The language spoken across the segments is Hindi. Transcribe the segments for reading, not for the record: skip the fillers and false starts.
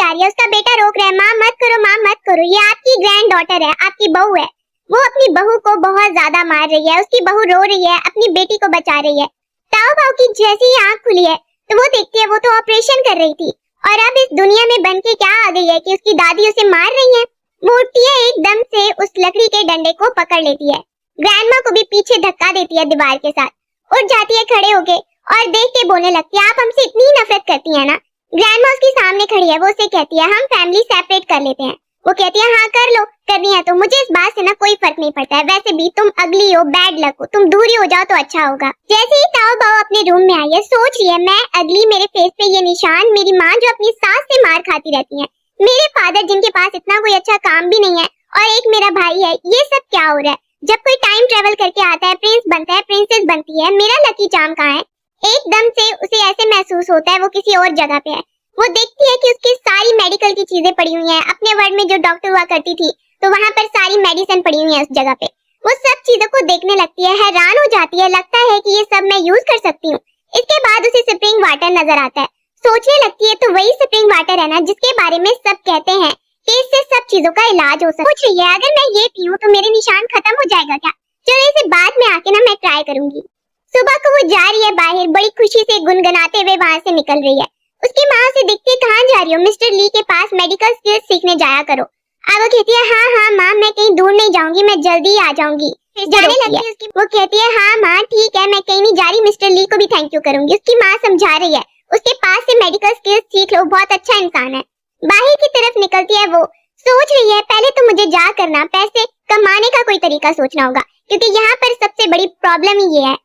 रही है, उसका बेटा रोक रहा है, माँ मत करो, माँ मत करो, ये आपकी ग्रैंड डॉटर है, आपकी बहू है। वो अपनी बहू को बहुत ज्यादा मार रही है, उसकी बहू रो रही है, अपनी बेटी को बचा रही है। ताऊ बाऊ की जैसी ही आंख खुली है तो वो देखती है वो तो ऑपरेशन कर रही थी और अब इस दुनिया में बन के क्या आ गई है कि उसकी दादी उसे मार रही है। वो उठती है, एकदम से उस लकड़ी के डंडे को पकड़ लेती है, ग्रैंडमा को भी पीछे धक्का देती है दीवार के साथ, उठ जाती है खड़े होके और देख के बोलने लगती है, आप हमसे इतनी नफरत करती है ना। ग्रैंडमा उसके सामने खड़ी है, वो उसे कहती है हम फैमिली सेपरेट कर लेते हैं। वो कहती है हाँ कर लो, करनी है तो मुझे इस बात से ना कोई फर्क नहीं पड़ता है, वैसे भी तुम अगली हो, बैड लक हो, तुम दूर ही हो जाओ तो अच्छा होगा। जैसे ही ताऊ बाऊ अपने रूम में आई है, सोच रही है मैं अगली, मेरे फेस पे ये निशान, मेरी माँ जो अपनी सास से मार खाती रहती है, मेरे फादर जिनके पास इतना कोई अच्छा काम भी नहीं है और एक मेरा भाई है, ये सब क्या हो रहा है। जब कोई टाइम ट्रेवल करके आता है, प्रिंस बनता है, प्रिंसेस बनती है, मेरा लकी चार्म कहाँ है। एकदम से उसे ऐसे महसूस होता है वो किसी और जगह पे है। वो देखती है कि उसकी सारी मेडिकल की चीजें पड़ी हुई हैं, अपने वर्ड में जो डॉक्टर हुआ करती थी तो वहाँ पर सारी मेडिसिन पड़ी हुई है उस जगह पे। वो सब चीजों को देखने लगती है, हैरान हो जाती है, लगता है कि ये सब मैं यूज कर सकती हूँ। इसके बाद उसे स्प्रिंग वाटर नजर आता है, सोचने लगती है तो वही स्प्रिंग वाटर है ना जिसके बारे में सब कहते हैं कि इससे सब चीजों का इलाज हो सकता है। सोच रही है अगर मैं ये पीऊं तो मेरे निशान खत्म हो जाएगा क्या, चलो इसे बाद में आके ना मैं ट्राई करूंगी। सुबह को वो जा रही है बाहर, बड़ी खुशी से गुनगुनाते हुए वहाँ से निकल रही है। उसकी माँ उसे देखती है कहाँ जा रही हो, मिस्टर ली के पास मेडिकल स्किल्स सीखने जाया करो। अब वो कहती है हाँ हाँ माँ मैं कहीं दूर नहीं जाऊंगी, मैं जल्दी आ जाऊंगी। जाने लगती है उसकी, वो कहती है हाँ माँ ठीक है मैं कहीं नहीं जा रही, मिस्टर ली को भी थैंक यू करूंगी। उसकी माँ समझा रही है उसके पास से मेडिकल स्किल्स सीख लो, बहुत अच्छा इंसान है। बाहर की तरफ निकलती है, वो सोच रही है पहले तो मुझे जा करना पैसे कमाने का कोई तरीका सोचना होगा, क्योंकि यहाँ पर सबसे बड़ी प्रॉब्लम ही ये है।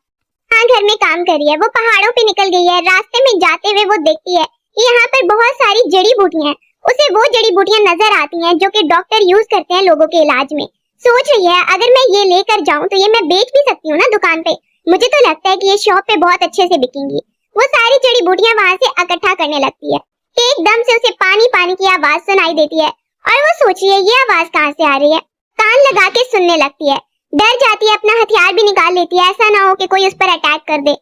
हाँ घर में काम कर रही है, वो पहाड़ों पे निकल गई है। रास्ते में जाते हुए वो देखती है कि यहाँ पर बहुत सारी जड़ी बूटियां हैं। उसे वो जड़ी बूटियां नजर आती हैं जो कि डॉक्टर यूज करते हैं लोगों के इलाज में। सोच रही है अगर मैं ये लेकर जाऊं तो ये मैं बेच भी सकती हूँ ना दुकान पे, मुझे तो लगता है कि ये शॉप पे बहुत अच्छे से बिकेंगी। वो सारी जड़ी बूटियां वहाँ से इकट्ठा करने लगती है। एकदम से उसे पानी पानी की आवाज सुनाई देती है और वो सोच रही है ये आवाज कहाँ से आ रही है। कान लगा के सुनने लगती है, डर जाती है, अपना हथियार भी निकाल लेती है, ऐसा ना हो कि कोई उस पर अटैक कर दे।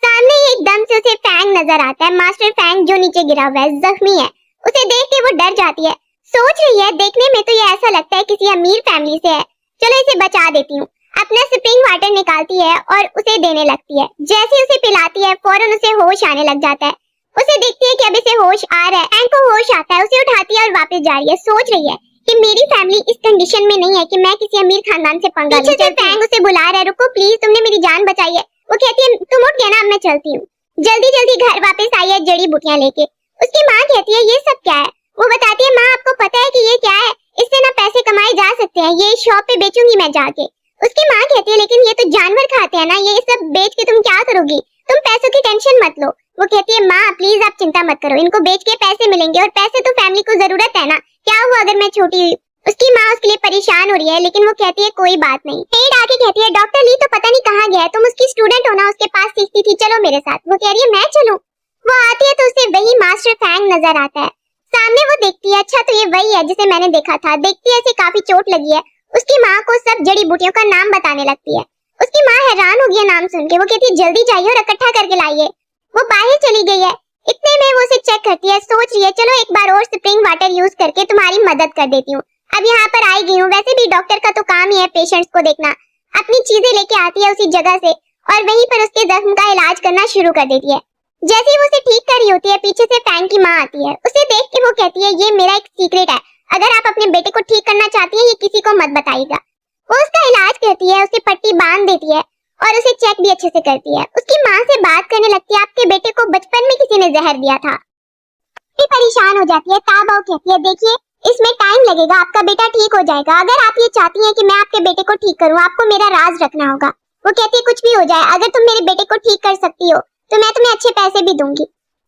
सामने ही एकदम से उसे फैंग नजर आता है, मास्टर फैंग जो नीचे गिरा हुआ है, जख्मी है। उसे देख के वो डर जाती है, सोच रही है देखने में तो ये ऐसा लगता है किसी अमीर फैमिली से है, चलो इसे बचा देती हूँ। अपना स्प्रिंग वाटर निकालती है और उसे देने लगती है। जैसे उसे पिलाती है फौरन उसे होश आने लग जाता है। उसे देखती है कि अब इसे होश आ रहा है, फैंग को होश आता है, उसे उठाती है और वापस जा रही है। सोच रही है कि मेरी फैमिली इस कंडीशन में नहीं है कि मैं किसी अमीर खानदान से पंगा लूं। पीछे से फैंग उसे बुला रहा है, रुको प्लीज तुमने मेरी जान बचाई है। वो कहती है तुम उठ गया ना, अब मैं चलती हूँ। जल्दी जल्दी घर वापस आई है जड़ी बूटियां लेके। उसकी माँ कहती है ये सब क्या है। वो बताती है माँ आपको पता है कि ये क्या है, इससे ना पैसे कमाए जा सकते हैं, ये शॉप पे बेचूंगी मैं जाके। उसकी माँ कहती है लेकिन ये तो जानवर खाते हैं ना, ये सब बेच के तुम क्या करोगी, तुम पैसों की टेंशन मत लो। वो कहती है माँ प्लीज आप चिंता मत करो, इनको बेच के पैसे मिलेंगे और पैसे तो फैमिली को जरूरत है ना, क्या हुआ अगर मैं छोटी हुई। उसकी माँ उसके लिए परेशान हो रही है लेकिन वो कहती है कोई बात नहीं। हेड आके कहती है डॉक्टर ली तो पता नहीं कहाँ गया है, तुम उसकी स्टूडेंट हो ना, उसके पास सीखती थी, चलो मेरे साथ। वो कह रही है मैं चलूं। वो आती है तो उसे वही मास्टर फैंग नजर आता है। सामने वो देखती है अच्छा तो ये वही है जिसे मैंने देखा था। देखती है इसे काफी चोट लगी है। उसकी माँ को सब जड़ी बूटियों का नाम बताने लगती है। उसकी माँ हैरान हो गई है नाम सुन के। वो कहती है जल्दी जाइए और इकट्ठा करके लाइए। वो बाहर चली गई है। इतने में वो उसे चेक करती है, सोच रही है चलो एक बार और स्प्रिंग वाटर यूज करके तुम्हारी मदद कर देती हूँ। अब यहाँ पर आई गई हूँ, वैसे भी डॉक्टर का तो काम ही है पेशेंट्स को देखना। अपनी चीजें लेके आती है उसी जगह से और वहीं पर उसके जख्म का इलाज करना शुरू कर देती है। जैसे ही वो उसे ठीक कर रही होती है पीछे से फैंग की माँ आती है। उसे देख के वो कहती है ये मेरा एक सीक्रेट है, अगर आप अपने बेटे को ठीक करना चाहती हैं ये किसी को मत बताइएगा। वो उसका इलाज करती है, उसे पट्टी बांध देती है और उसे चेक भी अच्छे से करती है। उसकी माँ से बात करने लगती है आपके बेटे को बचपन में किसी ने जहर दिया था। परेशान हो जाती है। ताबाओ कहती है देखिए इसमें टाइम लगेगा, आपका बेटा ठीक हो जाएगा। अगर आप ये चाहती हैं कि मैं आपके बेटे को ठीक करूं, आपको मेरा राज रखना होगा। वो कहती है कुछ भी हो जाए, अगर तुम मेरे बेटे को ठीक कर सकती हो तो मैं तुम्हें अच्छे पैसे भी दूंगी।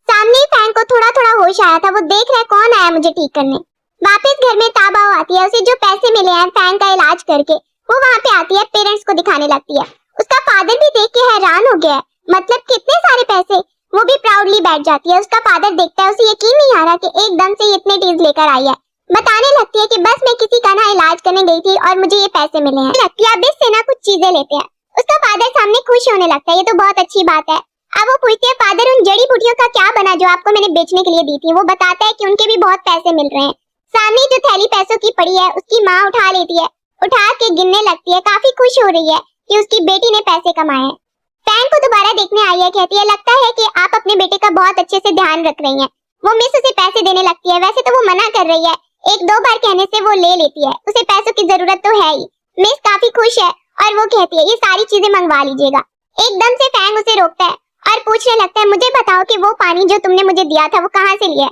सामने ही फैंग को थोड़ा थोड़ा होश आया था। वो देख रहा है कौन आया मुझे ठीक करने। वापस घर में ताबाओ आती है। उसे जो पैसे मिले हैं फैंग का इलाज करके वो वहाँ पे आती है, पेरेंट्स को दिखाने लगती है। उसका फादर भी देख के हैरान हो गया है, मतलब कितने सारे पैसे। वो भी प्राउडली बैठ जाती है। उसका फादर देखता है, उसे यकीन नहीं आ रहा कि एकदम से इतने चीज लेकर आई है। बताने लगती है कि बस मैं किसी का ना इलाज करने गई थी और मुझे ये पैसे मिले हैं। लगती है अब इससे ना कुछ चीजें लेते हैं। उसका फादर सामने खुश होने लगता है, ये तो बहुत अच्छी बात है, अब वो पूछती है फादर उन जड़ी बूटियों का क्या बना जो आपको मैंने बेचने के लिए दी थी। वो बताता है कि उनके भी बहुत पैसे मिल रहे हैं। सामने जो थैली पैसों की पड़ी है उसकी माँ उठा लेती है, उठा के गिनने लगती है, काफी खुश हो रही है कि उसकी बेटी ने पैसे कमाए हैं। फैंग को दोबारा देखने आई है, कहती है लगता है कि आप अपने बेटे का बहुत अच्छे से ध्यान रख रही हैं। वो मिस उसे पैसे देने लगती है, वैसे तो वो मना कर रही है, एक दो बार कहने से वो ले लेती है, उसे पैसों की जरूरत तो है ही। मिस काफी खुश है और वो कहती है ये सारी चीजें मंगवा लीजिएगा। एकदम से फैंग उसे रोकता है और पूछने लगता है मुझे बताओ कि वो पानी जो तुमने मुझे दिया था वो कहाँ से लिया।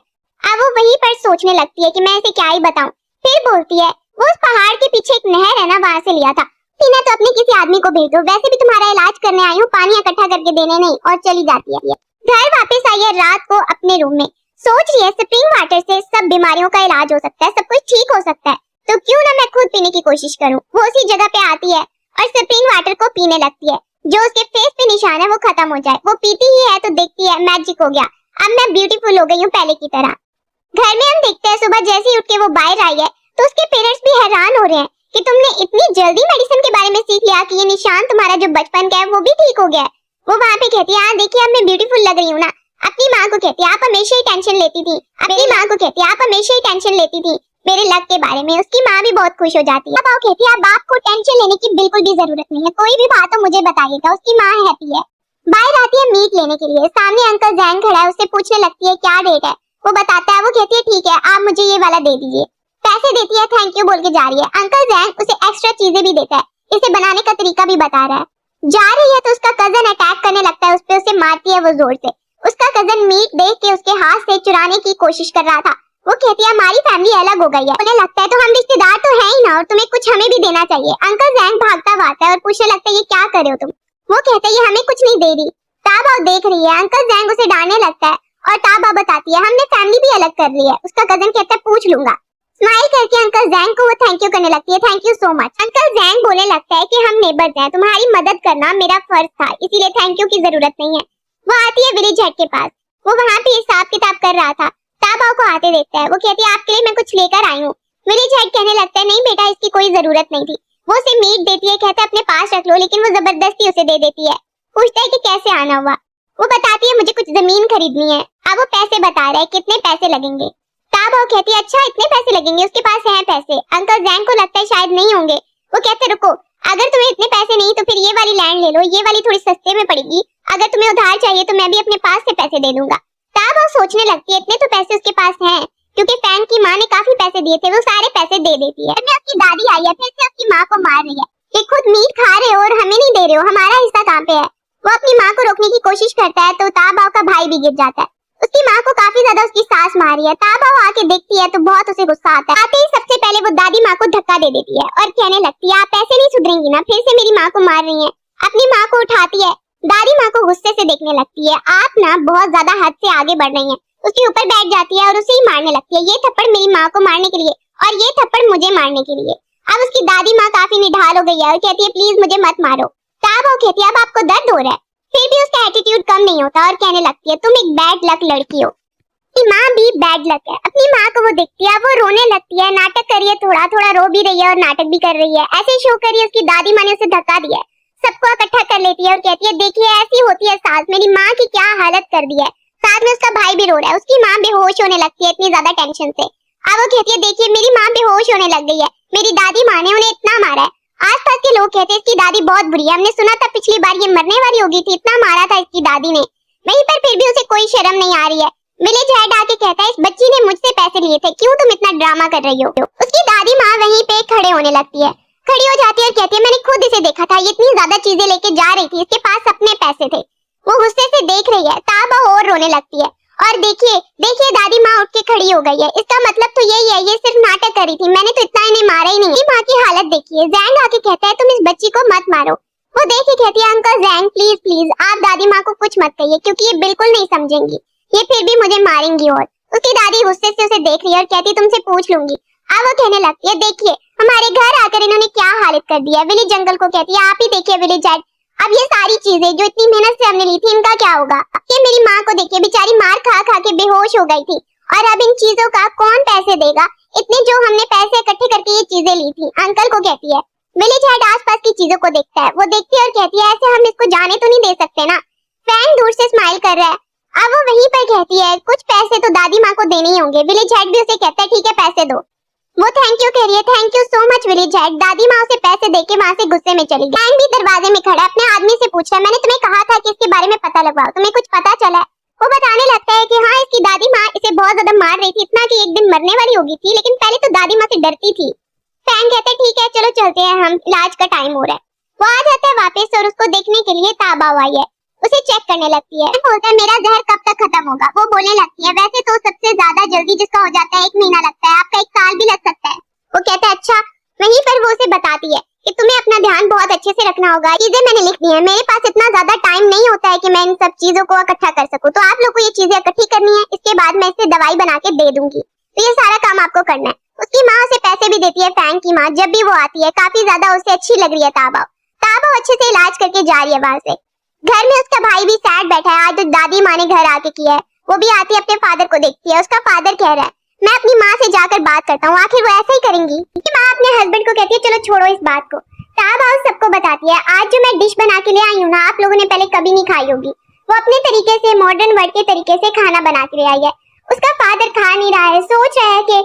अब वो वहीं पर सोचने लगती है कि मैं इसे क्या ही बताऊं। फिर बोलती है वो उस पहाड़ के पीछे एक नहर है ना, वहां से लिया था। टीना तो अपने किसी आदमी को भेजो, वैसे भी तुम्हारा इलाज करने आई हूँ, पानी इकट्ठा करके देने नहीं। और चली जाती है। घर वापस आई है रात को अपने रूम में, सोच रही है स्प्रिंग वाटर से सब बीमारियों का इलाज हो सकता है, सब कुछ ठीक हो सकता है, तो क्यों ना मैं खुद पीने की कोशिश करूं। वो उसी जगह पे आती है और स्प्रिंग वाटर को पीने लगती है। जो उसके फेस पे निशान है वो खत्म हो जाए। वो पीती ही है तो देखती है मैजिक हो गया, अब मैं ब्यूटीफुल हो गई हूँ पहले की तरह। घर में हम देखते हैं सुबह जैसे ही उठ के वो बाहर आई है तो उसके पेरेंट्स भी हैरान हो रहे हैं कि तुमने इतनी जल्दी मेडिसिन के बारे में सीख लिया कि ये निशान तुम्हारा जो बचपन का है वो भी ठीक हो गया है। वो वहाँ पे कहती है हाँ देखिए अब मैं ब्यूटीफुल लग रही हूँ ना। अपनी माँ को कहती है आप हमेशा ही टेंशन लेती थी, अपनी माँ को कहती है आप हमेशा ही टेंशन लेती थी मेरे लक के बारे में। उसकी माँ भी बहुत खुश हो जाती है। अब वो कहती है अब आपको टेंशन लेने की बिल्कुल भी जरूरत नहीं है, कोई भी बात हो मुझे बताइएगा। उसकी माँ हैप्पी है। बाहर आती है मीट लेने के लिए, सामने अंकल जैंग खड़ा है, उससे पूछने लगती है क्या रेट है। वो बताता है, वो कहती है ठीक है आप मुझे ये वाला दे दीजिए। पैसे देती है, थैंक यू बोल के जा रही है। अंकल जैंग उसे एक्स्ट्रा चीजें भी देता है, इसे बनाने का तरीका भी बता रहा है। जा रही है तो उसका कजन अटैक करने लगता है उस पे, उसे मारती है वो जोर से। उसका कजन मीट देख के उसके हाथ से चुराने की कोशिश कर रहा था। वो कहती है हमारी फैमिली अलग हो गई है, उन्हें लगता है तो हम रिश्तेदार तो हैं ही ना, और तुम्हें कुछ हमें भी देना चाहिए। अंकल जैंग भागता हुआ आता है और पूछने लगता है ये क्या कर रहे हो तुम। वो कहते हैं ये हमें कुछ नहीं दे रही। ताबा देख रही है, अंकल जैंग उसे डांटने लगता है और ताबा बताती है हमने फैमिली भी अलग कर ली है। उसका कजन कहता है पूछ लूंगा। स्माइल करके अंकल जैंग को वो थैंक यू करने लगती है, thank you so much. Uncle जैंग बोलने लगता है कि हम नेबर्स हैं, तुम्हारी मदद करना मेरा फर्ज था, इसीलिए थैंक यू की जरूरत नहीं है। वो आती है विलेज हेड के पास, वो वहाँ पे हिसाब किताब कर रहा था। ताबा को आते देखता है, वो कहती है आपके लिए मैं कुछ लेकर आई हूँ। विलेज हेड कहने लगता है नहीं बेटा इसकी कोई जरूरत नहीं थी। वो उसे मीट देती है, कहता है अपने पास रख लो, लेकिन वो जबरदस्ती उसे दे देती है। पूछता है कि कैसे आना हुआ। वो बताती है मुझे कुछ जमीन खरीदनी है। अब वो पैसे बता रहा है कितने पैसे लगेंगे। ताबा कहती है अच्छा इतने पैसे लगेंगे, उसके पास हैं पैसे। अंकल जैंग को लगता है शायद नहीं होंगे। वो कहते रुको, अगर तुम्हें इतने पैसे नहीं तो फिर ये वाली लैंड ले लो, ये वाली थोड़ी सस्ते में पड़ेगी, अगर तुम्हें उधार चाहिए तो मैं भी अपने पास से पैसे दे दूंगा। ताबा सोचने लगती है इतने तो पैसे उसके पास हैं, क्योंकि फैंग की माँ ने काफी पैसे दिए थे, वो सारे पैसे दे देती है। उसकी दादी आई है, फिर से उसकी माँ को मार रही है कि खुद मीट खा रहे हो और हमें नहीं दे रहे हो, हमारा हिस्सा कहाँ पे है। वो अपनी माँ को रोकने की कोशिश करता है तो ताबा का भाई भी गिर जाता है। उसकी माँ को काफी ज्यादा उसकी सास मारी है। ताबा आके देखती है तो बहुत उसे गुस्सा आता है। आते ही सबसे पहले वो दादी माँ को धक्का दे देती है और कहने लगती है आप ऐसे नहीं सुधरेंगी ना, फिर से मेरी माँ को मार रही है। अपनी माँ को उठाती है, दादी माँ को गुस्से से देखने लगती है, आप ना बहुत ज्यादा हद से आगे बढ़ रही हैं। उसके ऊपर बैठ जाती है और उसे ही मारने लगती है, ये थप्पड़ मेरी माँ को मारने के लिए और ये थप्पड़ मुझे मारने के लिए। अब उसकी दादी माँ काफी निढाल हो गई है और कहती है प्लीज मुझे मत मारो। ताबा कहती है अब आपको दर्द हो रहा है, फिर भी उसका एटीट्यूड कम नहीं होता और कहने लगती है तुम एक बैड लक लड़की हो। माँ भी बैड लक है। अपनी माँ को वो देखती है, वो रोने लगती है, नाटक कर रही है, थोड़ा थोड़ा रो भी रही है और नाटक भी कर रही है, ऐसे शो कर रही है। उसकी दादी माँ ने उसे धक्का दिया है, सबको इकट्ठा कर लेती है और कहती है देखिए ऐसी होती है सास, मेरी माँ की क्या हालत कर दी है। साथ में उसका भाई भी रो रहा है। उसकी माँ बेहोश होने लगती है इतनी ज्यादा टेंशन से। अब वो कहती है देखिए मेरी माँ बेहोश होने लग गई है, मेरी दादी माँ ने उन्हें इतना मारा है। आसपास के लोग कहते हैं इसकी दादी बहुत बुरी है, हमने सुना था पिछली बार ये मरने वाली हो गई थी, इतना मारा था इसकी दादी ने। वहीं पर फिर भी उसे कोई शर्म नहीं आ रही है। विलेज हेड आके कहता है इस बच्ची ने मुझसे पैसे लिए थे, क्यों तुम इतना ड्रामा कर रही हो। उसकी दादी माँ वहीं पे खड़े होने लगती है, खड़ी हो जाती है और कहती है मैंने खुद इसे देखा था, ये इतनी ज्यादा चीजें लेके जा रही थी, इसके पास अपने पैसे थे। वो गुस्से से देख रही है। ताबा और रोने लगती है और देखिए देखिए दादी माँ उठ के खड़ी हो गई है, इसका मतलब तो यही है ये सिर्फ नाटक करी थी, मैंने तो इतना इन्हें मारा ही नहीं। माँ की हालत देखिए। जैंग आके कहता है तुम इस बच्ची को मत मारो। वो देख के कहती है अंकल जैंग प्लीज प्लीज आप दादी माँ को कुछ मत कहिए, क्योंकि ये बिल्कुल नहीं समझेंगी, ये फिर भी मुझे मारेंगी। और उसकी दादी गुस्से से उसे देख रही है और कहती है तुमसे पूछ लूंगी। अब वो कहने लगती है देखिए हमारे घर आकर इन्होंने क्या हालत कर दी है। विलेज जंगल को कहती है आप ही देखिए विलेज हेड, अब ये सारी चीजें जो इतनी मेहनत से हमने ली थी इनका क्या होगा। ये मेरी माँ को देखिए बेचारी मार खा खा के बेहोश हो गई थी, और अब इन चीजों का कौन पैसे देगा, इतने जो हमने पैसे इकट्ठे करके ये चीजें ली थी। अंकल को कहती है। विलेज हेड आसपास की चीजों को देखता है, वो देखती है और कहती है ऐसे हम इसको जाने तो नहीं दे सकते ना, फैन दूर से स्माइल कर रहा है। अब वो वहीं पर कहती है कुछ पैसे तो दादी माँ को देने ही होंगे। विलेज हेड भी उसे कहता है ठीक है पैसे दो। वो थैंक यू कह रही है, thank you so much village head. दादी माँ उसे पैसे देके वहाँ से गुस्से में चली गई। फैन भी दरवाजे में खड़ा अपने आदमी से पूछ रहा है मैंने तुम्हें कहा था कि इसके बारे में पता लगवाओ, तुम्हें कुछ पता चला है? वो बताने लगता है कि हाँ इसकी दादी माँ इसे बहुत ज्यादा मार रही थी, इतना कि एक दिन मरने वाली होगी थी, लेकिन पहले तो दादी माँ से डरती थी। फैन कहता है ठीक है चलो चलते हैं, हम इलाज का टाइम हो रहा है। वो आ जाता है वापस और उसको देखने के लिए ताबा आई है, उसे चेक करने लगती है। बोलता है मेरा जहर कब तक खत्म होगा? वो बोलने लगती है वैसे तो सबसे ज्यादा जल्दी जिसका हो जाता है 1 महीना लगता है, आपका 1 साल भी लग सकता है। वो कहता है अच्छा। वहीं पर वो उसे बताती है कि तुम्हें अपना ध्यान बहुत अच्छे से रखना होगा, चीजें मैंने लिख दी है, मेरे पास इतना ज्यादा टाइम नहीं होता है कि मैं इन सब चीजों को इकट्ठा कर सकूं, तो आप लोग को ये चीजें इकट्ठी करनी है, इसके बाद मैं इसे दवाई बना के दे दूंगी, तो ये सारा काम आपको करना है। उसकी माँ उसे पैसे भी देती है। फैंग की माँ जब भी वो आती है काफी ज्यादा उसे अच्छी लग रही है। ताबा अच्छे से इलाज करके जा रही है वहां से। घर में उसका भाई भी सैड बैठा है, आज तो दादी माँ ने घर आके किया है। वो भी आती है अपने फादर को देखती है। उसका फादर कह रहा है मैं अपनी माँ से जाकर बात करता हूँ, आखिर वो ऐसा ही करेंगी। माँ अपने हस्बैंड को कहती है चलो छोड़ो इस बात को। ताबा सबको बताती है आज जो मैं डिश बना के ले आई हूँ ना, आप लोगों ने पहले कभी नहीं खाई होगी। वो अपने तरीके से मॉडर्न वर्ल्ड के तरीके से खाना बना के ले आई है। उसका फादर खा नहीं रहा है, सोच रहा है कि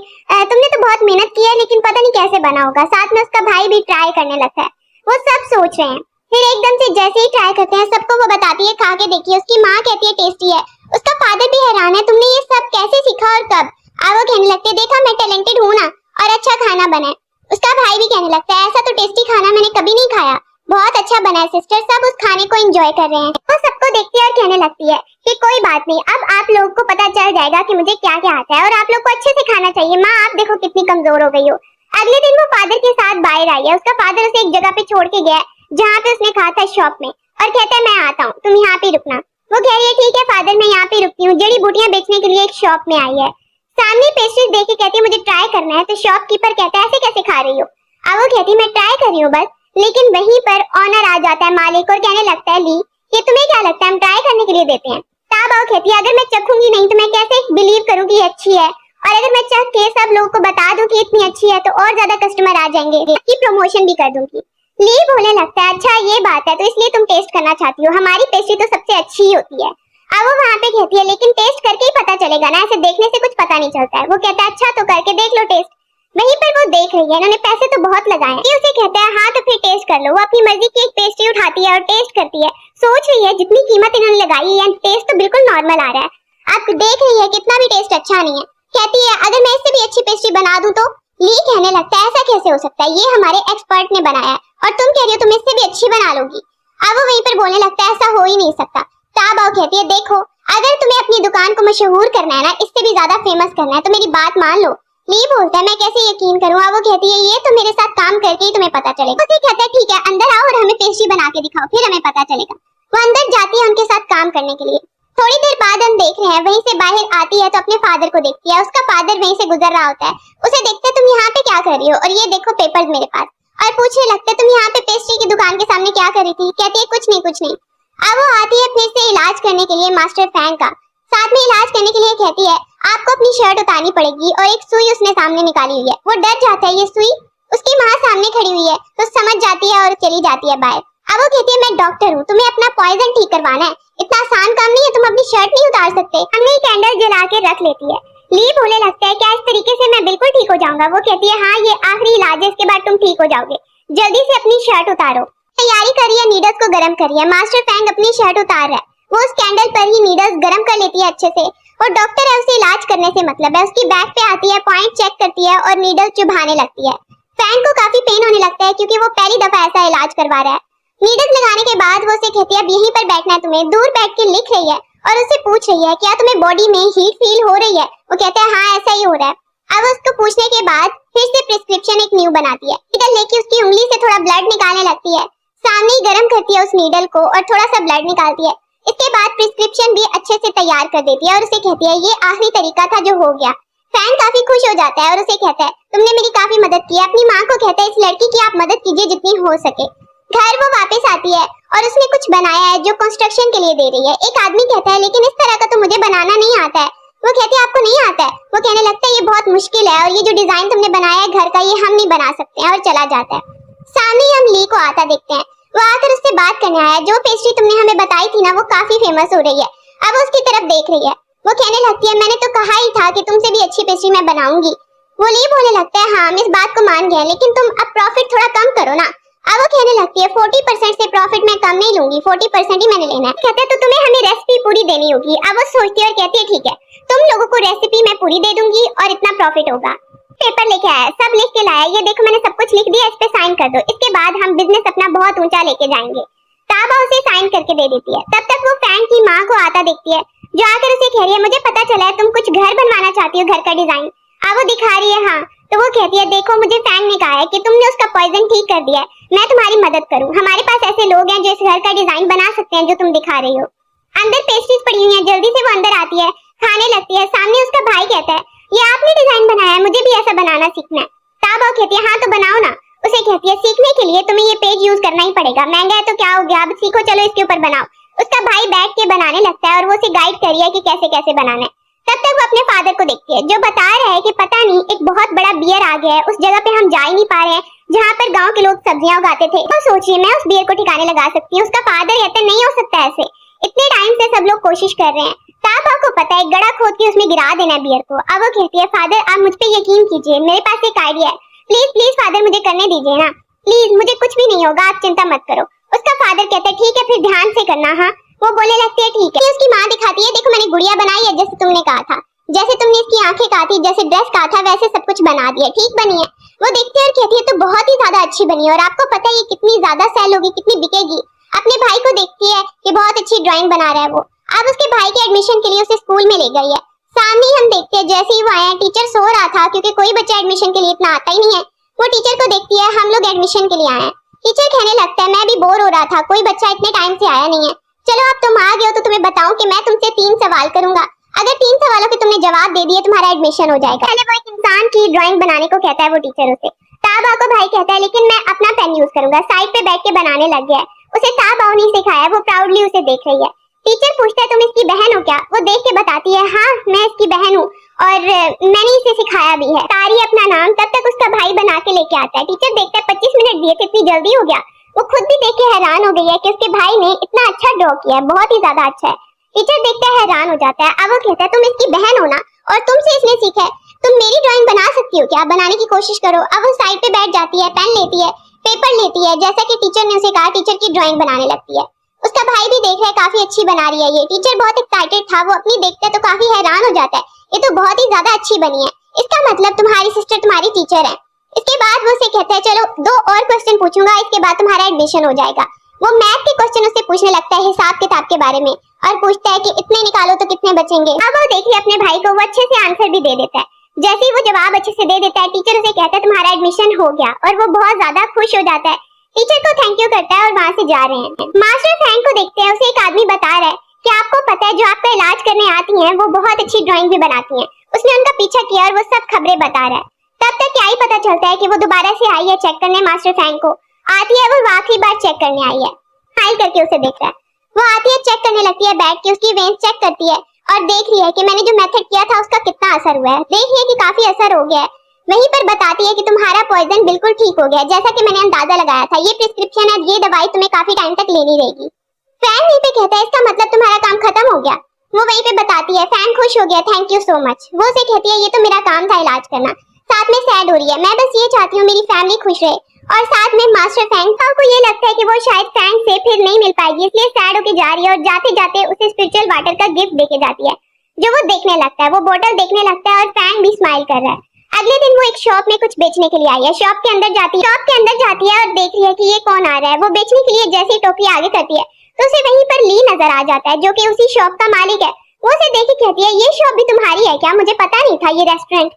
तुमने तो बहुत मेहनत की है लेकिन पता नहीं कैसे बना होगा। साथ में उसका भाई भी ट्राई करने लगता है। वो सब सोच रहे हैं, फिर एकदम से जैसे ही ट्राई करते हैं सबको वो बताती है खा के देखिए। उसकी माँ कहती है टेस्टी है। उसका फादर भी हैरान है तुमने ये सब कैसे सीखा और कब? अब वो कहने लगते देखा मैं टैलेंटेड हूँ ना, और अच्छा खाना बना है। उसका भाई भी कहने लगता है ऐसा तो टेस्टी खाना मैंने कभी नहीं खाया, बहुत अच्छा बना है सिस्टर। सब उस खाने को एंजॉय कर रहे हैं। वो सबको देखती है और कहने लगती है कि कोई बात नहीं, अब आप लोगों को पता चल जाएगा कि मुझे क्या क्या आता है और आप लोग को अच्छे से खाना चाहिए। माँ आप देखो कितनी कमजोर हो गई हो। अगले दिन वो फादर के साथ बाहर आई है। उसका फादर उसे एक जगह पे छोड़ के गया जहाँ पे उसने कहा था शॉप में, और कहता है मैं आता हूँ तुम यहाँ पे रुकना। वो कह रही है ठीक है फादर मैं यहाँ पे रुकती हूँ। जड़ी बूटियां बेचने के लिए एक शॉप में आई है। सामने पेस्ट्रीज देख के कहती है मुझे ट्राई करना है, तो शॉपकीपर कहता है ऐसे कैसे खा रही हो? अब वो कहती है मैं ट्राई कर रही हूँ बस। लेकिन वहीं पर ऑनर आ जाता है मालिक, और कहने लगता है ली ये तुम्हें क्या लगता है हम ट्राई करने के लिए देते हैं? ताबा कहती है अगर मैं चखूंगी नहीं तो मैं कैसे बिलीव करूँ कि ये अच्छी है, और अगर मैं चख के सब लोगों को बता दूं कि इतनी अच्छी है तो और ज्यादा कस्टमर आ जाएंगे, इसकी प्रमोशन भी कर दूंगी। ली बोलने लगता है अच्छा ये बात है तो इसलिए तुम टेस्ट करना चाहती हो, हमारी पेस्ट्री तो सबसे अच्छी ही होती है। अब वो वहाँ पे कहती है लेकिन टेस्ट करके ही पता चलेगा ना, ऐसे देखने से कुछ पता नहीं चलता है। वो कहता है अच्छा तो करके देख लो टेस्ट। वहीं पर वो देख रही है, इन्होंने पैसे तो बहुत लगाए हैं। उसे कहता है हाँ तो फिर टेस्ट कर लो। वो अपनी मर्जी की एक पेस्ट्री उठाती है और टेस्ट करती है। सोच रही है जितनी कीमत इन्होंने लगाई है टेस्ट तो बिल्कुल नॉर्मल आ रहा है। अब देख रही है कितना भी टेस्ट अच्छा नहीं है। कहती है अगर मैं इससे भी अच्छी पेस्ट्री बना दूं तो? ली कहने लगता है ऐसा कैसे हो सकता है, ये हमारे एक्सपर्ट ने बनाया है और तुम कह रही हो तुम इससे भी अच्छी बना लोगी। अब वो वहीं पर बोलने लगता है ऐसा हो ही नहीं सकता। ताबा कहती है देखो अगर तुम्हें अपनी दुकान को मशहूर करना है ना, इससे भी ज्यादा फेमस करना है तो मेरी बात मान लो। ली बोलता है मैं कैसे यकीन करूं? अब वो कहती है ये तो मेरे साथ काम करके ही तुम्हें पता चलेगा। उसे कहता है ठीक है अंदर आओ और हमें पेस्ट्री बना के दिखाओ, फिर हमें पता चलेगा। वो अंदर जाती है उनके साथ काम करने के लिए। थोड़ी देर बाद हम देख रहे हैं वहीं से बाहर आती है तो अपने फादर को देखती है। उसका फादर वहीं से गुजर रहा होता है। उसे देखते है तुम यहाँ पे क्या कर रही हो, और ये देखो पेपर्स मेरे पास, और पूछने लगते तुम यहाँ पे पेस्ट्री की दुकान के सामने क्या कर रही थी? कहती है कुछ नहीं कुछ नहीं। अब वो आती है फिर से इलाज करने के लिए मास्टर फैंग का। साथ में इलाज करने के लिए कहती है आपको अपनी शर्ट उतारनी पड़ेगी, और एक सुई उसने सामने निकाली हुई है। वो डर जाता है, ये सुई उसकी माँ सामने खड़ी हुई है तो समझ जाती है और चली जाती है बाहर। अब वो कहती है मैं डॉक्टर हूँ, तुम्हें अपना पॉइजन ठीक करवाना है, इतना आसान काम नहीं है, तुम अपनी शर्ट नहीं उतार सकते। हमने कैंडल जला के रख लेती है। ली बोलने लगता है क्या इस तरीके से मैं बिल्कुल ठीक हो जाऊंगा? वो कहती है हाँ ये आखिरी इलाज है, इसके बाद तुम ठीक हो जाओगे, जल्दी से अपनी शर्ट उतारो। तैयारी करिए, नीडल्स को गर्म करिए। मास्टर फैंग अपनी शर्ट उतार रहा है। वो उस कैंडल पर ही नीडल्स गर्म कर लेती है अच्छे से, और डॉक्टर है उसे इलाज करने से मतलब है। उसकी बैक पे आती है, पॉइंट चेक करती है और नीडल चुभाने लगती है। फैंग को काफी पेन होने लगता है क्योंकि वो पहली दफा ऐसा इलाज करवा रहा है। नीडल्स लगाने के बाद वो उसे कहती है अब यहीं पर बैठना है तुम्हें। दूर बैठ के लिख रही है और उससे पूछ रही है क्या तुम्हें बॉडी में हीट फील हो रही है? वो कहता है हाँ ऐसा ही हो रहा है। अब उसको पूछने के बाद फिर से प्रिस्क्रिप्शन एक न्यू बनाती है। नीडल लेके उसकी उंगली से थोड़ा ब्लड निकालने लगती है, सामने ही गर्म करती है उस नीडल को और थोड़ा सा ब्लड निकालती है। इसके बाद प्रिस्क्रिप्शन भी अच्छे से तैयार कर देती है और उसे कहती है ये आखिरी तरीका था जो हो गया। फैन काफी खुश हो जाता है और उसे कहता है तुमने मेरी काफी मदद की है। अपनी माँ को कहता है इस लड़की की आप मदद कीजिए जितनी हो सके। घर वो वापस आती है और उसने कुछ बनाया है जो कंस्ट्रक्शन के लिए दे रही है। एक आदमी कहता है लेकिन इस तरह का तो मुझे बनाना नहीं आता है। वो कहती है आपको नहीं आता है? वो कहने लगता है ये बहुत मुश्किल है और ये जो डिजाइन तुमने बनाया है घर का ये हम नहीं बना सकते हैं, और चला जाता है। सामने हम ली को आता देखते हैं। वो आकर उससे बात करने आया। जो पेस्ट्री तुमने हमें बताई थी ना वो काफी फेमस हो रही है। अब वो उसकी तरफ देख रही है। वो कहने लगती है मैंने तो कहा ही था कि तुमसे भी अच्छी पेस्ट्री मैं बनाऊंगी। वो लीव होने लगता है हाँ हम इस बात को मान गए, लेकिन तुम अब प्रॉफिट थोड़ा कम करो ना। अब वो कहने लगती है 40% से प्रॉफिट मैं कम नहीं लूंगी, 40% ही मैंने लेना है। कहते हैं तो तुम्हें हमें रेसिपी पूरी देनी होगी। अब वो सोचती है और कहती है ठीक है, तुम लोगों को रेसिपी मैं पूरी दे दूंगी और इतना प्रॉफिट होगा। पेपर लेके आया, सब लिख के लाया, ये देखो मैंने सब कुछ लिख दिया, इस पे साइन कर दो, इसके बाद हम बिजनेस अपना बहुत ऊंचा लेके जाएंगे। ताबा उसे साइन करके दे देती है। तब तक वो फैंग की माँ को आता देखती है, जो आकर उसे कह रही है मुझे पता चला है तुम कुछ घर बनवाना चाहती हो, घर का डिजाइन। अब वो दिखा रही है हाँ, तो वो कहती है देखो मुझे फैंग ने कहा है कि तुमने उसका पॉइजन ठीक कर दिया है, मैं तुम्हारी मदद करूं। हमारे पास ऐसे लोग हैं जो इस घर का डिजाइन बना सकते हैं जो तुम दिखा रही हो। अंदर पेस्ट्रीज पड़ी हुई हैं, जल्दी से वो अंदर आती है, खाने लगती है। सामने उसका भाई कहता है ये आपने डिजाइन बनाया है, मुझे भी ऐसा बनाना सीखना है। ताबा कहती है हाँ तो बनाओ ना। उसे कहती है सीखने के लिए तुम्हें ये पेज यूज करना ही पड़ेगा, महंगा है तो क्या हो गया, अब सीखो, चलो इसके ऊपर बनाओ। उसका भाई बैठ के बनाने लगता है और वो उसे गाइड कर रही है कि कैसे कैसे बनाना है। तब तक वो अपने फादर को देखती है, जो बता रहा है कि पता नहीं एक बहुत बड़ा बियर आ गया है, उस जगह पे हम जा ही नहीं पा रहे हैं जहाँ पर गांव के लोग सब्जियां उगाते थे। वो सोचिए मैं उस बियर को ठिकाने लगा सकती हूँ। उसका फादर कहता है नहीं हो सकता ऐसे, इतने टाइम से सब लोग कोशिश कर रहे हैं। ताबा को पता है एक गड़ा खोद के उसमें गिरा देना है बियर को। अब वो कहती है फादर आप मुझ पे यकीन कीजिए, मेरे पास एक आइडिया है, प्लीज प्लीज फादर मुझे करने दीजिए ना, प्लीज मुझे कुछ भी नहीं होगा, आप चिंता मत करो। उसका फादर कहता है ठीक है फिर ध्यान से करना। हाँ वो बोलने लगती है ठीक है। उसकी माँ दिखाती है देखो मैंने गुड़िया बनाई है जैसे तुमने कहा था, जैसे तुमने इसकी आंखें कहा थी, जैसे ड्रेस कहा था वैसे सब कुछ बना दिया, ठीक बनी है। वो देखती है और कहती है तो बहुत ही ज्यादा अच्छी बनी है, और आपको पता है ये कितनी ज्यादा सेल होगी, कितनी बिकेगी। अपने भाई को देखती है कि बहुत अच्छी ड्राइंग बना रहा है वो। अब उसके भाई के एडमिशन के लिए उसे स्कूल में ले गई है। सामने ही हम देखते हैं जैसे ही वो आया टीचर सो रहा था, क्योंकि कोई बच्चा एडमिशन के लिए इतना आता ही नहीं है। वो टीचर को देखती है हम लोग एडमिशन के लिए आए हैं। टीचर कहने लगता है मैं भी बोर हो रहा था, कोई बच्चा इतने टाइम से आया नहीं है, चलो अब तुम आ गए हो तो तुम्हें बताऊं कि मैं तुमसे 3 सवाल करूंगा, अगर 3 सवालों के तुमने जवाब दे दिए तुम्हारा एडमिशन हो जाएगा। पहले वो एक इंसान की ड्राइंग बनाने को कहता है वो टीचर उसे। ताबा को भाई कहता है लेकिन मैं अपना पेन यूज करूंगा, साइड पे बैठ के बनाने लग गया है। उसे ताबा नहीं सिखाया, वो प्राउडली उसे देख रही है। टीचर पूछता है तुम इसकी बहन हो क्या? वो देख के बताती है हाँ मैं इसकी बहन हूँ और मैंने इसे सिखाया भी है। तारी अपना नाम। तब तक उसका भाई बना के लेके आता है। टीचर देखता है 25 मिनट दिए थे, इतनी जल्दी हो गया। वो खुद भी देख के हैरान हो गई है कि उसके भाई ने इतना अच्छा ड्रॉ किया है, बहुत ही ज्यादा अच्छा है। टीचर देखता है हैरान हो जाता है। अब वो कहता है तुम इसकी बहन हो ना और तुमसे इसने सीखा है, तुम मेरी ड्राइंग बना सकती हो क्या? बनाने की कोशिश करो। अब वो साइड पे बैठ जाती है, पेन लेती है, पेपर लेती है, जैसा कि टीचर ने उसे कहा टीचर की ड्राइंग बनाने लगती है। उसका भाई भी देख रहा है काफी अच्छी बना रही है ये। टीचर बहुत एक्साइटेड था, वो अपनी देखता है तो काफी हैरान हो जाता है, ये तो बहुत ही ज्यादा अच्छी बनी है, इसका मतलब तुम्हारी सिस्टर तुम्हारी टीचर है। इसके बाद वो उसे कहता है चलो 2 और क्वेश्चन पूछूंगा, इसके बाद तुम्हारा एडमिशन हो जाएगा। वो मैथ के क्वेश्चन उससे पूछने लगता है हिसाब किताब के बारे में, और पूछता है कि इतने निकालो तो कितने बचेंगे। अब वो देखिए अपने भाई को, वो अच्छे से आंसर भी दे देता है। जैसे ही वो जवाब अच्छे से दे देता है टीचर उसे कहता है तुम्हारा एडमिशन हो गया, और वो बहुत ज्यादा खुश हो जाता है। टीचर को थैंक यू करता है और वहाँ से जा रहे हैं। मास्टर फ्रैंक को देखते हैं, उसे एक आदमी बता रहा है कि आपको पता है जो आपका इलाज करने आती हैं वो बहुत अच्छी ड्राइंग भी बनाती हैं। उसने उनका पीछा किया और वो सब खबरें बता रहा है। तब तक क्या ही पता चलता है कि वो दोबारा से आई है चेक करने मास्टर फ्रैंक को। आती है वो आखिरी बार चेक करने आई है, स्माइल करके उसे देख रहा है। वो आती है, चेक करने लगती है, बैठ के उसकी वेन्स चेक करती है और देख रही है कि मैंने जो मेथड किया था उसका कितना असर हुआ है। देख रही है कि काफी असर हो गया है। वहीं पर बताती है कि तुम्हारा पॉइजन बिल्कुल ठीक हो गया, जैसा कि मैंने अंदाजा लगाया था। ये प्रिस्क्रिप्शन है, ये दवाई तुम्हें काफी टाइम तक लेनी रहेगी। फैन वहीं पे कहता है इसका मतलब तुम्हारा काम खत्म हो गया। वो वहीं पे बताती है, फैन खुश हो गया, थैंक यू सो मच। वो उसे कहती है ये तो मेरा काम था इलाज करना, साथ में सैड हो रही है, मैं बस ये चाहती हूँ मेरी फैमिली खुश रहे। और साथ में मास्टर फैंग को ये लगता है कि वो शायद फैंग से फिर नहीं मिल पाएगी, इसलिए सैड होके जा रही है और जाते जाते उसे स्पिरिचुअल वाटर का गिफ्ट देके जाती है, जो वो देखने लगता है। वो बोतल देखने लगता है और फैंग भी स्माइल कर रहा है। अगले दिन वो एक शॉप में कुछ बेचने के लिए आई है। शॉप के अंदर जाती है और देख रही है कि ये कौन आ रहा है। वो बेचने के लिए जैसे ही टोकरी आगे करती है तो उसे वहीं पर ली नजर आ जाता है, जो कि उसी शॉप का मालिक है। वो उसे देख के कहती है ये शॉप भी तुम्हारी है क्या? मुझे पता नहीं था ये रेस्टोरेंट।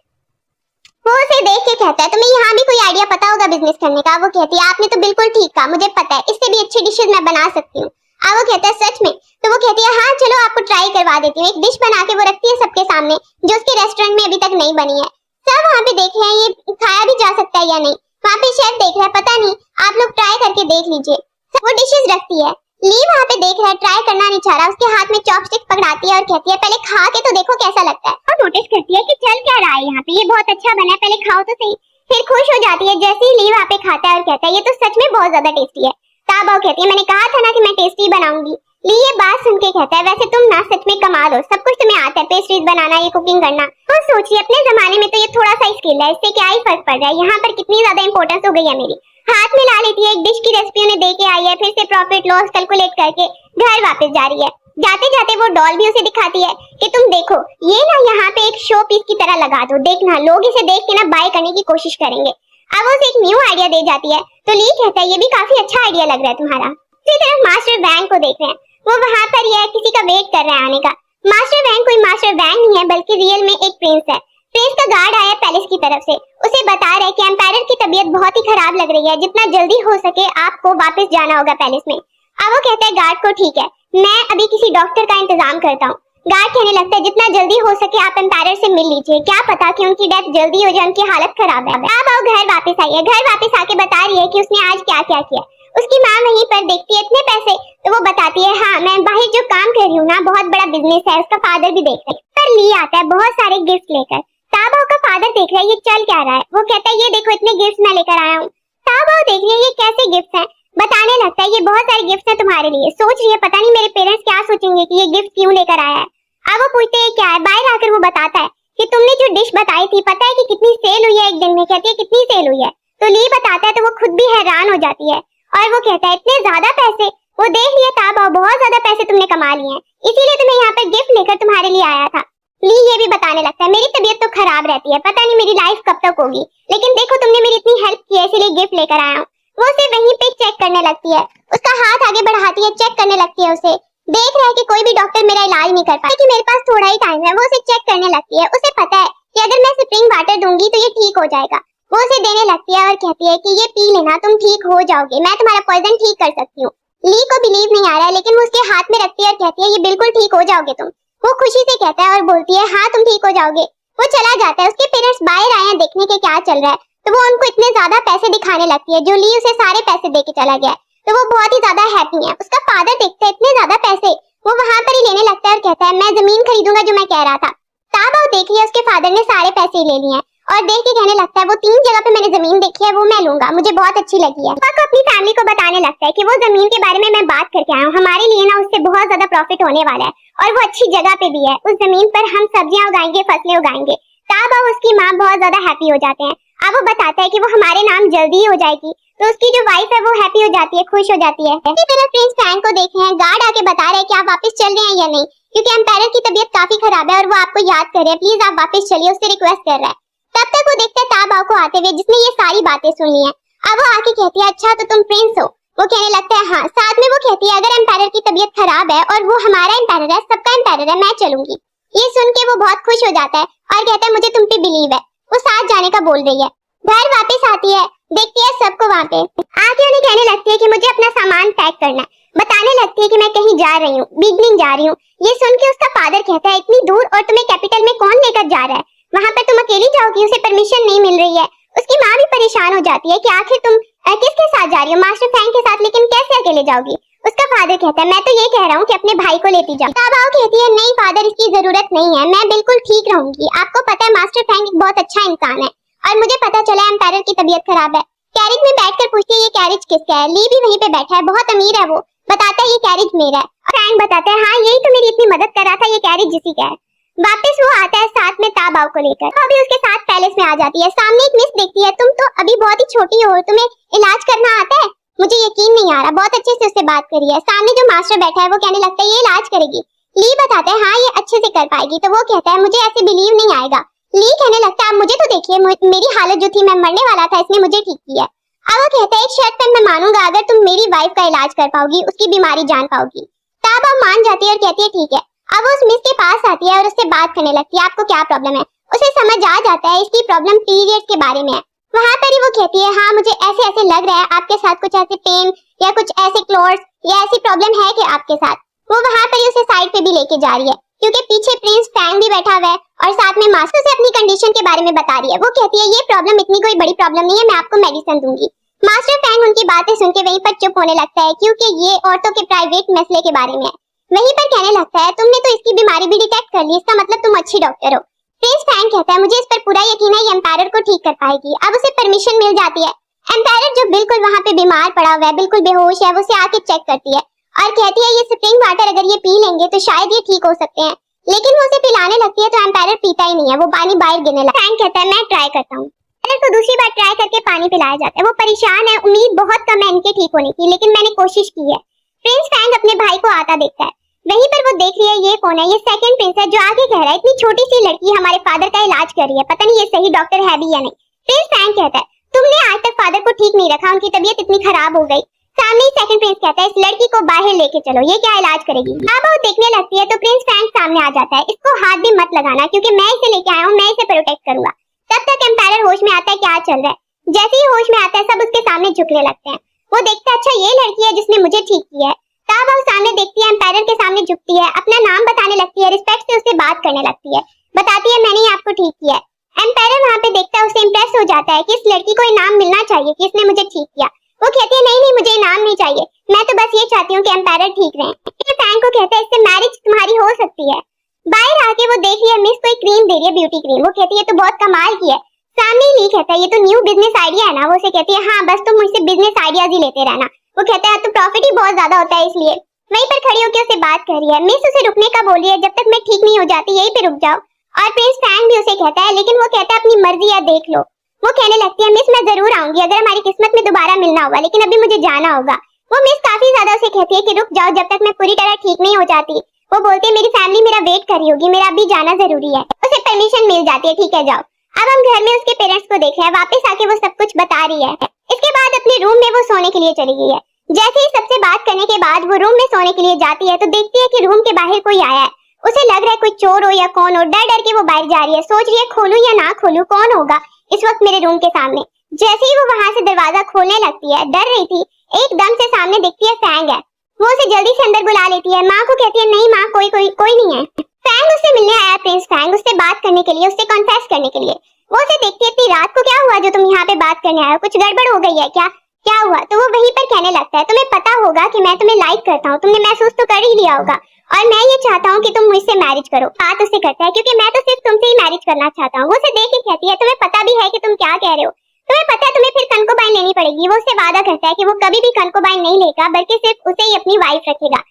वो उसे देख के कहता है तुम्हें यहाँ भी कोई आइडिया पता होगा बिजनेस करने का? वो कहती है आपने तो बिल्कुल ठीक कहा, मुझे पता है, इससे भी अच्छी डिशेज मैं बना सकती हूँ। अब वो कहता है सच में? तो वो कहती है हाँ चलो आपको ट्राई करवा देती हूँ। एक डिश बना के वो रखती है सबके सामने, जो उसके रेस्टोरेंट में अभी तक नहीं बनी है। सब वहाँ पे देख रहे हैं ये खाया भी जा सकता है या नहीं। वहाँ पे शेफ देख रहा है, पता नहीं, आप लोग ट्राई करके देख लीजिए। वो डिशेज रखती है, ली वहाँ पे देख रहा है, ट्राई करना नहीं चाह रहा। उसके हाथ में चॉपस्टिक पकड़ाती है और कहती है पहले खा के तो देखो कैसा लगता है। और नोटिस करती है कि चल क्या रहा है यहाँ पे, ये बहुत अच्छा बना है, पहले खाओ तो सही। फिर खुश हो जाती है जैसे ही ली वहाँ पे खाता है और कहता है ये तो सच में बहुत ज्यादा टेस्टी है। ताबाओ कहती है मैंने कहा था ना कि मैं टेस्टी बनाऊंगी। ली ये बात सुन के कहता है वैसे तुम ना सच में कमाल हो, सब कुछ तुम्हें आता है, पेस्ट्रीज बनाना, ये कुकिंग करना। तो सोचिए अपने जमाने में तो ये थोड़ा सा स्किल है, इससे क्या ही फर्क पड़ रहा है, यहाँ पर कितनी ज्यादा इंपॉर्टेंस हो गई है मेरी। हाथ में ला लेती है, एक डिश की रेसिपी उन्हें दे के आई है, फिर से प्रॉफिट लॉस कैलकुलेट करके घर वापस जा रही है। जाते जाते वो डॉल भी उसे दिखाती है कि तुम देखो ये ना यहाँ पे एक शो पीस की तरह लगा दो, देखना लोग इसे देख के ना बाय करने की कोशिश करेंगे। अब उसे एक न्यू आइडिया दे जाती है तो ली कहता है ये भी काफी अच्छा आइडिया लग रहा है तुम्हारा। इसी तरफ मास्टर वैंग को देख रहे हैं, वो वहाँ पर ये किसी का वेट कर रहा है आने का। मास्टर वैंग कोई मास्टर वैंग नहीं है बल्कि रियल में एक प्रिंस है। प्रिंस का गार्ड आया पैलेस की तरफ से, उसे बता रहे कि एम्पायर की तबीयत बहुत ही खराब लग रही है, जितना जल्दी हो सके आपको वापस जाना होगा पैलेस में। अब वो कहता है गार्ड को ठीक है मैं अभी किसी डॉक्टर का इंतजाम करता हूँ। गार्ड कहने लगता है जितना जल्दी हो सके आप एम्पायर से मिल लीजिए, क्या पता कि उनकी डेथ जल्दी हो जाए, उनकी हालत खराब है। अब वो घर वापस आई है, घर वापस आके बता रही है कि उसने आज क्या क्या किया। उसकी माँ वहीं पर देखती है इतने पैसे, तो वो बताती है हाँ मैं बाहर जो काम कर रही हूँ ना बहुत बड़ा बिजनेस है, उसका फादर भी देख रहा है। पर ली आता है बहुत सारे गिफ्ट लेकर। ताबाओ का फादर देख रहा है ये चल क्या रहा है, वो कहता है ये देखो इतने गिफ्ट मैं लेकर आया हूँ। ताबाओ देख रही है ये कैसे गिफ्ट है, बताने लगता है ये बहुत सारे गिफ्ट है तुम्हारे लिए। सोच रही है पता नहीं मेरे पेरेंट्स क्या सोचेंगे कि ये गिफ्ट क्यों लेकर आया है। अब वो पूछते हैं क्या है, बाहर आकर वो बताता है कि तुमने जो डिश बताई थी पता है कि कितनी सेल हुई है एक दिन में। कहती है कितनी सेल हुई है, तो ली बताता है तो वो खुद भी हैरान हो जाती है और वो कहता है इतने ज्यादा पैसे। वो देख लिया ताबाओ बहुत ज्यादा पैसे तुमने कमा लिए हैं, इसीलिए तुम्हें यहाँ पर गिफ्ट लेकर तुम्हारे लिए आया था। ली ये भी बताने लगता है मेरी तबीयत तो खराब रहती है, पता नहीं मेरी लाइफ कब तक होगी, लेकिन देखो तुमने मेरी इतनी हेल्प की है इसीलिए गिफ्ट लेकर आया हूँ। वो उसे वहीं पे चेक करने लगती है, उसका हाथ आगे बढ़ाती है, चेक करने लगती है उसे। देख रहा है कि कोई भी डॉक्टर मेरा इलाज नहीं कर पाता कि मेरे पास थोड़ा ही टाइम है। वो उसे चेक करने लगती है, उसे पता है कि अगर मैं स्प्रिंग वाटर दूंगी तो ये ठीक हो जाएगा। वो उसे देने लगती है और कहती है कि ये पी लेना तुम ठीक हो जाओगे, मैं तुम्हारा पॉइजन ठीक कर सकती हूँ। ली को बिलीव नहीं आ रहा है लेकिन वो उसके हाथ में रखती है और कहती है ये बिल्कुल ठीक हो जाओगे तुम। वो खुशी से कहता है और बोलती है हाँ तुम ठीक हो जाओगे। वो चला जाता है, उसके पेरेंट्स बाहर आए हैं देखने के क्या चल रहा है, तो वो उनको इतने ज्यादा पैसे दिखाने लगती है जो ली उसे सारे पैसे दे के चला गया, तो वो बहुत ही ज्यादा हैप्पी है। उसका फादर देखता है इतने ज्यादा पैसे, वो वहाँ पर ही लेने लगता है और कहता है मैं जमीन खरीदूंगा जो मैं कह रहा था। ताबाओ देख लिया उसके फादर ने सारे पैसे ही ले लिए हैं और देख के कहने लगता है वो 3 जगह पे मैंने जमीन देखी है वो मैं लूंगा, मुझे बहुत अच्छी लगी है। पापा अपनी फैमिली को बताने लगता है कि वो जमीन के बारे में मैं बात करके आया हूँ, हमारे लिए ना उससे बहुत ज्यादा प्रॉफिट होने वाला है और वो अच्छी जगह पे भी है, उस जमीन पर हम सब्जियां उगाएंगे, फसलें उगाएंगे। ताबाओ उसकी माँ बहुत ज्यादा हैप्पी हो जाते हैं। अब वो बताता है कि वो हमारे नाम जल्दी ही हो जाएगी, तो उसकी जो वाइफ है वो हैप्पी हो जाती है, खुश हो जाती है। इसी तरह प्रिंस फैंग को देख रहे हैं, गार्ड आके बता रहे हैं कि आप वापस चल रहे हैं या नहीं, क्योंकि एम्पायर की तबीयत काफी खराब है और वो आपको याद कर रहे हैं, प्लीज आप वापस चलिए, उससे रिक्वेस्ट कर रहा है। तब तक वो देखता है ताबाओ को आते हुए जिसने ये सारी बातें सुन ली है। अब वो आके कहती है अच्छा तो तुम प्रिंस हो। वो कहने लगता है हाँ। साथ में वो कहती है अगर एम्पायर की तबीयत खराब है और वो हमारा एम्पायर है, सबका एम्पायर है, मैं चलूंगी। ये सुन के वो बहुत खुश हो जाता है और कहता है मुझे तुम पे बिलीव है। वो साथ जाने का बोल रही है। घर वापस आती है, देखती है सबको वहाँ पे आके उन्हें कहने लगती है कि मुझे अपना सामान पैक करना है, बताने लगती है कि मैं कहीं जा रही हूँ, बिगनिंग जा रही हूँ। ये सुन के उसका फादर कहता है इतनी दूर और तुम्हें कैपिटल में कौन लेकर जा रहा है, वहाँ पर तुम अकेली जाओगी, उसे परमिशन नहीं मिल रही है। उसकी माँ भी परेशान हो जाती है कि आखिर तुम किसके साथ जा रही हो, मास्टर फैंग के साथ, लेकिन कैसे अकेले जाओगी। उसका फादर कहता है मैं तो ये कह रहा हूँ कि अपने भाई को लेती जाओ। ताबाओ कहती है नहीं फादर इसकी जरूरत नहीं है, मैं बिल्कुल ठीक रहूंगी, आपको पता है मास्टर फैंग एक बहुत अच्छा इंसान है और मुझे पता चला एम्पायर की तबीयत खराब है। कैरेज में बैठकर पूछती है ये कैरेज किसका है। ली भी वहीं पे बैठा है, बहुत अमीर है वो, बताता है ये कैरेज मेरा है। फ्रैंक बताता है हाँ यही तो मेरी इतनी मदद कर रहा था, ये कैरेज जिसी का है। वापस वो आता है साथ में ताबाओ को लेकर, अभी उसके साथ पैलेस में आ जाती है। सामने एक मिस देखती है, तुम तो अभी बहुत ही छोटी हो, तुम्हें इलाज करना आता है, मुझे यकीन नहीं आ रहा। बहुत अच्छे से उससे बात करी है। सामने जो मास्टर बैठा है वो कहने लगता है ये इलाज करेगी। ली बताता है हाँ ये अच्छे से कर पाएगी, तो वो कहता है मुझे ऐसे बिलीव नहीं आएगा। ली कहने लगता है मुझे तो देखिए मेरी हालत जो थी मैं मरने वाला था, इसने मुझे ठीक किया। अब वो कहता है एक शर्त पे मैं मानूंगा अगर तुम मेरी वाइफ का इलाज कर पाओगी, उसकी बीमारी जान पाओगी। ताबाओ मान जाती है और कहती है ठीक है। अब वो उस मिस के पास आती है और उससे बात करने लगती है आपको क्या प्रॉब्लम है। उसे समझ आ जाता है इसकी प्रॉब्लम पीरियड्स के बारे में है। वहाँ पर ही वो कहती है हाँ मुझे ऐसे ऐसे लग रहा है आपके साथ कुछ ऐसे पेन या कुछ ऐसे क्लोट्स या ऐसी प्रॉब्लम है कि आपके साथ। वो वहाँ पर ही उसे साइड पे भी लेके जा रही है क्योंकि पीछे प्रिंस फैंग भी बैठा हुआ है और साथ में मास्टर से अपनी कंडीशन के बारे में बता रही है। वो कहती है ये प्रॉब्लम इतनी कोई बड़ी प्रॉब्लम नहीं है, मैं आपको मेडिसिन दूंगी। मास्टर फैंग उनकी बातें सुन के वहीं पर चुप होने लगता है क्योंकि ये औरतों के प्राइवेट मसले के बारे में है। वहीं पर कहने लगता है तुमने तो इसकी बीमारी भी डिटेक्ट कर ली, इसका मतलब तुम अच्छी डॉक्टर हो। प्रिंस फैंग कहता है मुझे इस पर पूरा यकीन है ये एम्पायर को ठीक कर पाएगी। अब उसे परमिशन मिल जाती है। एम्पायर जो बिल्कुल वहाँ पे बीमार पड़ा हुआ है, बिल्कुल बेहोश है, वो उसे आके चेक करती है और कहती है ये स्प्रिंग वाटर अगर ये पी लेंगे तो शायद ये ठीक हो सकते हैं। लेकिन वो उसे पिलाने लगती है तो एम्पायर पीता ही नहीं है, वो पानी बाहर गिरने लगता है। फ्रैंक कहता है मैं ट्राई करता हूँ। एम्पायर को दूसरी बार ट्राई करके पानी पिलाया जाता है। वो परेशान है, उम्मीद बहुत कम है इनके ठीक होने की, लेकिन मैंने कोशिश की है। प्रिंस फ्रैंक अपने भाई को आता देखता है, वहीं पर वो देख रही है ये कौन है, ये सेकंड प्रिंस है जो आगे कह रहा है इतनी छोटी सी लड़की हमारे फादर का इलाज कर रही है, पता नहीं ये सही डॉक्टर है भी या नहीं। प्रिंस फ्रैंक कहता है तुमने आज तक फादर को ठीक नहीं रखा, उनकी तबीयत इतनी खराब हो गई। सामने सेकंड प्रिंस कहता है इस लड़की को बाहर लेके चलो, ये क्या इलाज करेगी। अब वो देखने लगती है तो प्रिंस फ्रैंक सामने आ जाता है, इसको हाथ भी मत लगाना क्योंकि मैं इसे लेके आया हूँ, मैं इसे प्रोटेक्ट करूंगा। तब तक एम्पायर होश में आता है क्या चल रहा है। जैसे ही होश में आता है सब उसके सामने झुकने लगते हैं। वो देखता है अच्छा ये लड़की है जिसने मुझे ठीक किया है। तब वो सामने देखती है, एम्पायर के सामने झुकती है, अपना नाम बताने लगती है, रिस्पेक्ट से उससे बात करने लगती है, बताती है मैंने ही आपको ठीक किया है। एम्पायर वहाँ पे देखता है, उसे इम्प्रेस हो जाता है कि इस लड़की को इनाम मिलना चाहिए कि इसने मुझे ठीक किया। वो कहती है नहीं नहीं मुझे इनाम नहीं चाहिए, मैं तो बस ये चाहती हूँ कि एम्पायर ठीक रहे। फ्रैंक को कहता है इससे मैरिज तुम्हारी हो सकती है। बाहर आके वो देख रही है मिस कोई क्रीम दे रही है, ब्यूटी क्रीम। वो कहती है तो बहुत कमाल की है। सामने ली कहता है ये तो न्यू बिजनेस आइडिया है ना। वो उसे कहती है हाँ बस तुम मुझसे बिजनेस आइडियाज ही लेते रहना। वो कहता है तो प्रॉफिट ही बहुत ज्यादा होता है इसलिए। वहीं पर खड़ी होकर उसे बात कर रही है, मिस उसे रुकने का बोल रही है, जब तक मैं ठीक नहीं हो जाती यहीं पे रुक जाओ। और प्रिंस फ्रैंक भी उसे कहता है, लेकिन वो कहता है अपनी मर्जी है देख लो। वो कहने लगती है मिस मैं जरूर आऊंगी अगर हमारी किस्मत में दोबारा मिलना होगा, लेकिन अभी मुझे जाना होगा। वो मिस काफी ज्यादा उसे कहती है कि रुक जाओ जब तक मैं पूरी तरह ठीक नहीं हो जाती। वो बोलती है मेरी फैमिली मेरा वेट कर रही होगी, मेरा अभी जाना जरूरी है। उसे परमिशन मिल जाती है, ठीक है जाओ। अब हम घर में उसके पेरेंट्स को देख रहे हैं, वापस आके वो सब कुछ बता रही है। इसके बाद अपने रूम में वो सोने के लिए चली गई है। जैसे ही सबसे बात करने के बाद वो रूम में सोने के लिए जाती है तो देखती है कि रूम के बाहर कोई आया है। उसे लग रहा है कोई चोर हो या कौन हो, डर डर के वो बाहर जा रही है, सोच रही है खोलूं या ना खोलूं, कौन होगा इस वक्त मेरे रूम के सामने। जैसे ही वो वहां से दरवाजा खोलने लगती है, डर रही थी, एकदम से सामने देखती है फैंग है। वो उसे जल्दी से अंदर बुला लेती है। माँ को कहती है नहीं माँ कोई नहीं है। फैंग उससे मिलने आया, प्रिंस फैंग उससे बात करने के लिए, उससे कॉन्फेस करने के लिए। वो उसे देखती है इतनी रात को क्या हुआ जो तुम यहाँ पे बात करने आए हो, कुछ गड़बड़ हो गई है क्या हुआ। तो वो वहीं पर कहने लगता है तुम्हें पता होगा कि मैं तुम्हें लाइक करता हूँ, तुमने महसूस तो कर ही लिया होगा, और मैं ये चाहता हूँ कि तुम मुझसे मैरिज करो। बात उससे करता है क्योंकि मैं तो सिर्फ तुमसे ही मैरिज करना चाहता हूँ। वो उसे देख के कहती है तुम्हें पता भी है कि तुम क्या कह रहे हो, तुम्हें पता है तुम्हें फिर कंकोबाइन लेनी पड़ेगी। वो उससे वादा करता है कि वो कभी भी कंकोबाइन नहीं लेगा बल्कि सिर्फ उसे ही अपनी वाइफ रखेगा,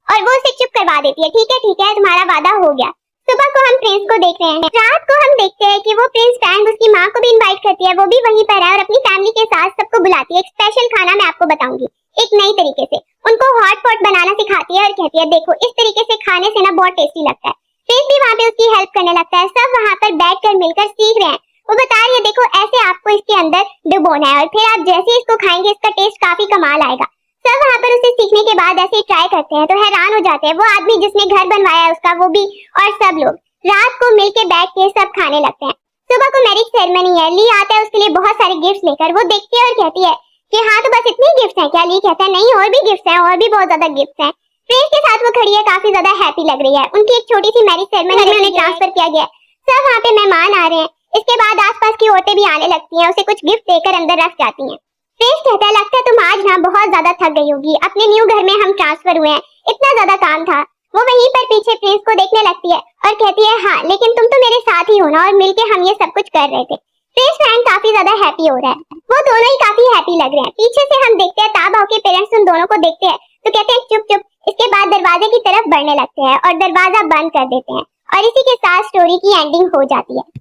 और वो उसे चुप करवा देती है, ठीक है तुम्हारा वादा हो गया। सुबह को हम प्रिंस को देख रहे हैं। रात को हम देखते हैं कि वो प्रिंस फैंग उसकी माँ को भी इनवाइट करती है, वो भी वहीं पर है और अपनी फैमिली के साथ सबको बुलाती है। एक स्पेशल खाना मैं आपको बताऊंगी एक नई तरीके से, उनको हॉट पॉट बनाना सिखाती है और कहती है देखो इस तरीके से खाने से ना बहुत टेस्टी लगता है। प्रिंस भी वहाँ पे उसकी हेल्प करने लगता है, सब वहाँ पर बैठकर मिलकर सीख रहे हैं। वो बता रही है देखो ऐसे आपको इसके अंदर डुबोना है और फिर आप जैसे इसको खाएंगे इसका टेस्ट काफी कमाल आएगा। सब वहाँ पर उसे सीखने के बाद ऐसे ट्राई करते हैं तो हैरान हो जाते हैं। वो आदमी जिसने घर बनवाया है उसका, वो भी, और सब लोग रात को मिलके बैठ के सब खाने लगते हैं। सुबह को मैरिज सेरेमनी है, ली आता है उसके लिए बहुत सारे गिफ्ट्स लेकर। वो देखती है और कहती है कि हाँ तो बस इतने गिफ्ट्स हैं क्या। ली कहता है नहीं और भी गिफ्ट्स हैं, और भी बहुत ज्यादा गिफ्ट्स हैं। प्रिंस के साथ वो खड़ी है, काफी ज्यादा हैप्पी लग रही है। उनकी एक छोटी सी मैरिज सेरेमनी में उन्हें ट्रांसफर किया गया है, सब वहाँ पे मेहमान आ रहे हैं। इसके बाद आसपास की औरतें भी आने लगती हैं, उसे कुछ गिफ्ट देकर अंदर रख जाती हैं। प्रिंस कहता है लगता है तुम आज ना बहुत ज्यादा थक गई होगी, अपने न्यू घर में हम ट्रांसफर हुए हैं, इतना ज्यादा काम था। वो वहीं पर पीछे प्रिंस को देखने लगती है और कहती है हाँ लेकिन तुम तो मेरे साथ ही हो ना, और मिलके हम ये सब कुछ कर रहे थे। प्रिंस फ्रैंक काफी ज्यादा हैप्पी हो रहा है, वो दोनों ही काफी हैप्पी लग रहे हैं। पीछे से हम देखते हैं ताबाओ के पेरेंट्स उन दोनों को देखते हैं तो कहते हैं चुप चुप। इसके बाद दरवाजे की तरफ बढ़ने लगते हैं और दरवाजा बंद कर देते हैं, और इसी के साथ स्टोरी की एंडिंग हो जाती है।